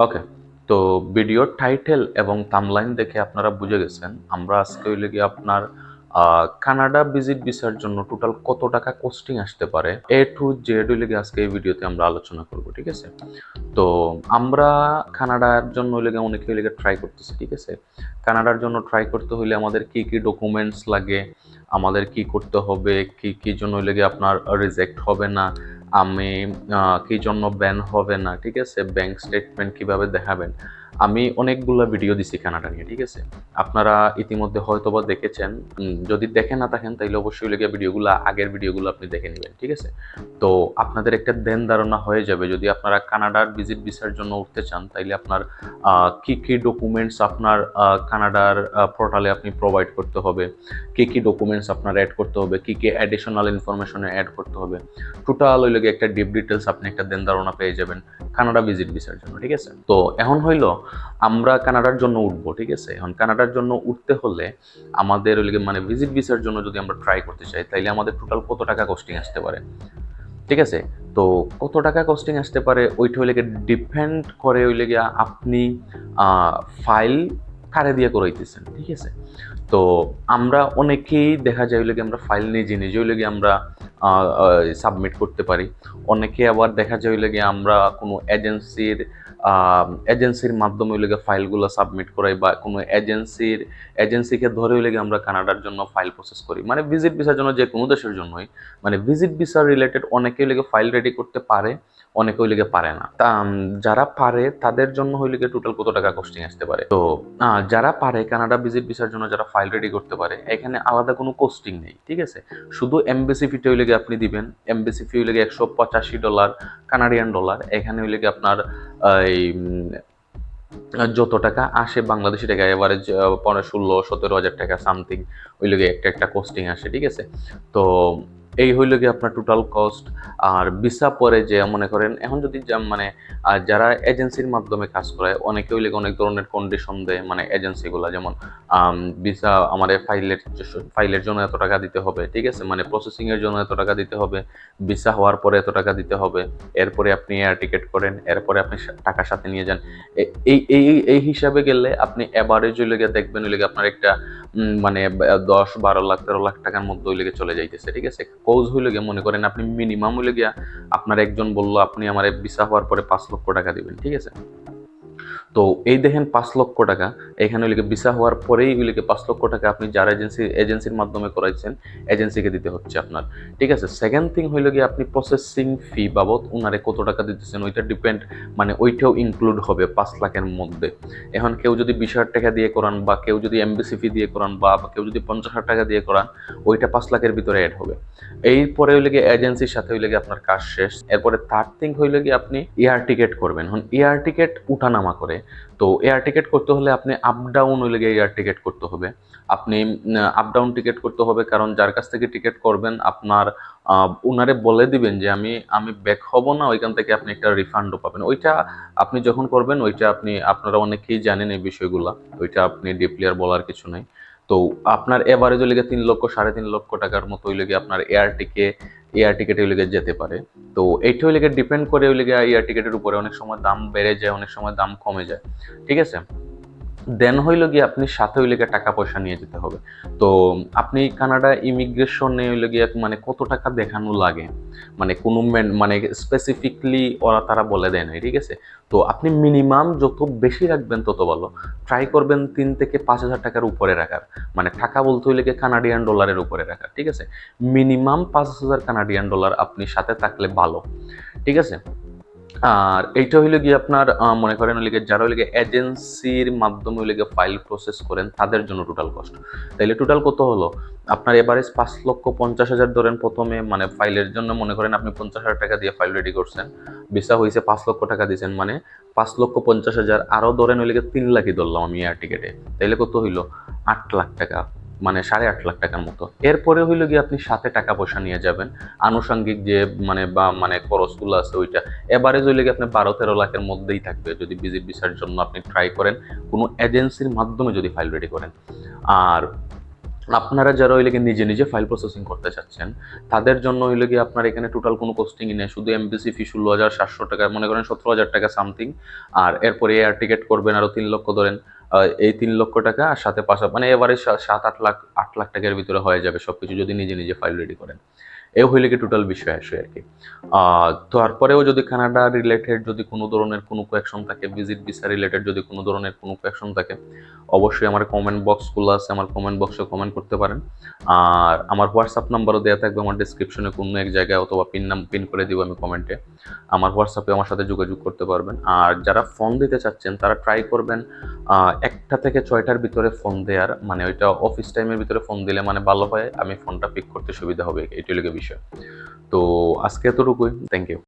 ওকে। তো ভিডিওর টাইটেল এবং থাম্বনেইল দেখে আপনারা বুঝে গেছেন আমরা আজকে হইলে গিয়ে আপনার কানাডা ভিজিট ভিসার জন্য টোটাল কত টাকা কস্টিং আসতে পারে এ টু জেড হইলে গিয়ে আজকে এই ভিডিওতে আমরা আলোচনা করব, ঠিক আছে? তো আমরা কানাডার জন্য হইলে গিয়ে অনেকে হইলে গিয়ে ট্রাই করতেছি, ঠিক আছে? কানাডার জন্য ট্রাই করতে হইলে আমাদের কি কি ডকুমেন্টস লাগে, আমাদের কি করতে হবে, কি কি জন্য হইলে গিয়ে আপনার রিজেক্ট হবে না, আমি কি জন্য ব্যান হবে না, ঠিক আছে? ব্যাংক স্টেটমেন্ট কিভাবে দেখাবেন, আমি অনেকগুলো ভিডিও দিছি কানাডা নিয়ে, ঠিক আছে? আপনারা ইতিমধ্যে হয়তোবা দেখেছেন। যদি দেখে না থাকেন তাহলে অবশ্যই লেগে ভিডিওগুলো, আগের ভিডিওগুলো আপনি দেখে নেবেন, ঠিক আছে? তো আপনাদের একটা ধ্যান ধারণা হয়ে যাবে যদি আপনারা কানাডার ভিজিট ভিসার জন্য উঠতে চান তাইলে আপনার কি কি ডকুমেন্টস আপনার কানাডার পোর্টালে আপনি প্রোভাইড করতে হবে, কি কি ডকুমেন্টস আপনার অ্যাড করতে হবে, কি কি অ্যাডিশনাল ইনফরমেশনে অ্যাড করতে হবে, টোটাল ওই লগে একটা ডিপ ডিটেলস আপনি একটা দেন ধারণা পেয়ে যাবেন কানাডা ভিজিট ভিসার জন্য, ঠিক আছে? তো এখন হইলো আমরা কানাডার জন্য উঠবো, ঠিক আছে? এখন কানাডার জন্য উঠতে হলে আমাদের ওই মানে ভিজিট ভিসার জন্য যদি আমরা ট্রাই করতে চাই তাইলে আমাদের টোটাল কত টাকা কস্টিং আসতে পারে, ঠিক আছে? তো কত টাকা কস্টিং আসতে পারে ওইটা হইলে ডিপেন্ড করে হইলে গিয়া আপনি ফাইল কারে দিয়ে করাইতেছেন, ঠিক আছে? তো আমরা অনেকেই দেখা যায় হইলে আমরা ফাইল নিজে নিজে হইলে গিয়ে আমরা সাবমিট করতে পারি। অনেকে আবার দেখা যায় হইলে গিয়ে আমরা কোনো এজেন্সির মাধ্যমে হইলে গিয়ে ফাইলগুলো সাবমিট করাই, বা কোনো এজেন্সিকে ধরে হইলে গিয়ে আমরা কানাডার জন্য ফাইল প্রসেস করি, মানে ভিজিট ভিসার জন্য যে কোনো দেশের জন্যই, মানে ভিজিট ভিসা রিলেটেড অনেকে হইলে গিয়ে ফাইল রেডি করতে পারে, অনেকে হইলে গিয়ে পারে না। তা যারা পারে তাদের জন্য হইলে গিয়ে টোটাল কত টাকা কস্টিং আসতে পারে? তো যারা পারে কানাডা ভিজিট ভিসার জন্য, যারা ফাইল রেডি করতে পারে, এখানে আলাদা কোনো কোস্টিং নেই, ঠিক আছে? শুধু এমবেসি ফিটা হইলে গিয়ে আপনি দিবেন। এমবেসি ফি হইলে গিয়ে $185 কানাডিয়ান ডলার। এখানে হইলে গিয়ে আপনার এই যত টাকা আসে বাংলাদেশি টাকা এভারেজ 16-17 হাজার টাকা সামথিং হইলে গিয়ে একটা একটা কোস্টিং আসে, ঠিক আছে? তো এই হইলে গিয়ে আপনার টোটাল কস্ট। আর ভিসা পরে যে মনে করেন এখন যদি মানে যারা এজেন্সির মাধ্যমে কাজ করে অনেকে হইলে অনেক ধরনের কন্ডিশন দেয়, মানে এজেন্সিগুলো যেমন ভিসা আমাদের ফাইলের জন্য এত টাকা দিতে হবে, ঠিক আছে? মানে প্রসেসিং এর জন্য এত টাকা দিতে হবে, ভিসা হওয়ার পরে এত টাকা দিতে হবে, এরপরে আপনি এয়ার টিকেট করেন, এরপরে আপনি টাকা সাথে নিয়ে যান। এই এই এই হিসাবে গেলে আপনি এভারেজ হইলে গিয়ে দেখবেন হইলে গিয়ে আপনার একটা মানে 10-12 লাখ 13 লাখ টাকার মধ্যে হইলে গিয়ে চলে যাইতেছে, ঠিক আছে? কোজ হইলে গিয়ে মনে করেন আপনি মিনিমাম হইলে গিয়া আপনার একজন বললো আপনি আমার ভিসা হওয়ার পরে 5 লক্ষ টাকা দিবেন, ঠিক আছে? তো এই দেখেন 5 লক্ষ টাকা, এখানে হইলে ভিসা হওয়ার পরেই হইলে 5 লক্ষ টাকা আপনি যার এজেন্সির মাধ্যমে করাইছেন এজেন্সিকে দিতে হচ্ছে আপনার, ঠিক আছে? সেকেন্ড থিং হইলে গিয়ে আপনি প্রসেসিং ফি বাবদ উনারে কত টাকা দিতেছেন ওইটা ডিপেন্ড, মানে ওইটাও ইনক্লুড হবে 5 লাখের মধ্যে। এখন কেউ যদি 20,000 টাকা দিয়ে করান, বা কেউ যদি এমবেসি ফি দিয়ে করান, বা কেউ যদি 50,000 টাকা দিয়ে করান, ওইটা 5 লাখের ভিতরে অ্যাড হবে। এরপরে হইলে গিয়ে এজেন্সির সাথে হইলে গিয়ে আপনার কাজ শেষ। এরপরে থার্ড থিং হইলে গিয়ে আপনি এয়ার টিকেট করবেন। এখন এয়ার টিকেট উঠানামা করে, তো এয়ার টিকেট করতে হলে আপনি আপ ডাউন হইলে গিয়ে এয়ার টিকেট করতে হবে। আপনি আপ ডাউন টিকেট করতে হবে, কারণ যার কাছ থেকে টিকেট করবেন আপনার উনারে বলে দিবেন যে আমি ব্যাক হব না, ওইখান থেকে আপনি একটা রিফান্ডও পাবেন। ওইটা আপনি যখন করবেন ওইটা আপনারা অনেকেই জানেন এই বিষয়গুলা, ওইটা আপনি ডিপলি আর বলার কিছু নাই। তো আপনার এভারেজ হইলে গিয়ে 3 লক্ষ 3.5 লক্ষ টাকার মতো হইলে গিয়ে আপনার এয়ার টিকেট হইলে গিয়ে যেতে পারে। তো এইটা হইলে গিয়ে ডিপেন্ড করে হইলে গিয়ে এয়ার টিকেটের উপরে, অনেক সময় দাম বেড়ে যায়, অনেক সময় দাম কমে যায়, ঠিক আছে? দেন হইল গিয়ে আপনি সাথে হইলে গিয়ে টাকা পয়সা নিয়ে যেতে হবে। তো আপনি কানাডা ইমিগ্রেশনে হইলে গিয়ে মানে কত টাকা দেখানো লাগে, মানে কোনো মানে স্পেসিফিকলি তারা বলে দেয় না, ঠিক আছে? তো আপনি মিনিমাম যত বেশি রাখবেন তত ভালো। ট্রাই করবেন 3 থেকে 5 হাজার টাকার উপরে রাখার, মানে টাকা বলতে হইলে গিয়ে কানাডিয়ান ডলারের উপরে রাখার, ঠিক আছে? মিনিমাম 5,000 কানাডিয়ান ডলার আপনি সাথে থাকলে ভালো, ঠিক আছে? আর এইটা হইলে গিয়ে আপনার মনে করেন হইলে গিয়ে যারা হইলে গিয়ে এজেন্সির মাধ্যমে হইলে গিয়ে ফাইল প্রসেস করেন তাদের জন্য টোটাল কষ্ট। তাইলে টোটাল কত হলো আপনার? এভারেজ 5,50,000 ধরেন প্রথমে, মানে ফাইলের জন্য মনে করেন আপনি 50,000 টাকা দিয়ে ফাইল রেডি করছেন, ভিসা হয়েছে 5 লক্ষ টাকা দিয়েছেন, মানে 5,50,000 আরো ধরেন হইলে গিয়ে 3 লাখই ধরলাম আমি এয়ার টিকেটে। তাইলে কত হইলো? 8 লাখ টাকা, মানে 8.5 লাখ টাকার মতো। এরপরে হইলো গিয়ে আপনি সাথে টাকা পয়সা নিয়ে যাবেন, আনুষঙ্গিক যে মানে খরচগুলো আছে ওইটা এভারেজ হইলে গিয়ে আপনি 12-13 লাখের মধ্যেই থাকবে যদি ভিজিট ভিসার জন্য আপনি ট্রাই করেন কোনো এজেন্সির মাধ্যমে যদি ফাইল রেডি করেন। আর আপনারা যারা ওই লেগে নিজে নিজে ফাইল প্রসেসিং করতে চাচ্ছেন, তাদের জন্য ওই লেগে আপনার এখানে টোটাল কোনো কস্টিংই নেই, শুধু এমবিসি ফি 16,700 টাকা, মনে করেন 17,000 টাকা সামথিং। আর এরপরে এয়ার টিকিট করবেন আরো 3 লক্ষ ধরেন। এই 3 লক্ষ টাকা আর সাথে পাশা মানে এবারে 7-8 লাখ 8 লাখ টাকার ভিতরে হয়ে যাবে সবকিছু যদি নিজে নিজে ফাইল রেডি করেন। এ হইলে কি টোটাল বিষয় আসে আর কি। তারপরেও যদি কানাডা রিলেটেড যদি কোনো ধরনের কোনো কোয়েকশন থাকে, ভিজিট ভিসা রিলেটেড যদি কোনো ধরনের কোনো কোয়েকশন থাকে, অবশ্যই আমার কমেন্ট বক্সগুলো আছে, আমার কমেন্ট বক্সে কমেন্ট করতে পারেন। আর আমার হোয়াটসঅ্যাপ নাম্বারও দেওয়া থাকবে আমার ডিসক্রিপশনে কোনো এক জায়গায়, অথবা পিন করে দিব আমি কমেন্টে। আমার হোয়াটসঅ্যাপে আমার সাথে যোগাযোগ করতে পারবেন। আর যারা ফোন দিতে চাচ্ছেন তারা ট্রাই করবেন 1টা থেকে 6টার ভিতরে ফোন দেওয়ার, মানে ওইটা অফিস টাইমের ভিতরে ফোন দিলে মানে ভালো হয়, আমি ফোনটা পিক করতে সুবিধা হবে, এটি হলো বিষয়। তো আজকে এতটুকুই, থ্যাংক ইউ।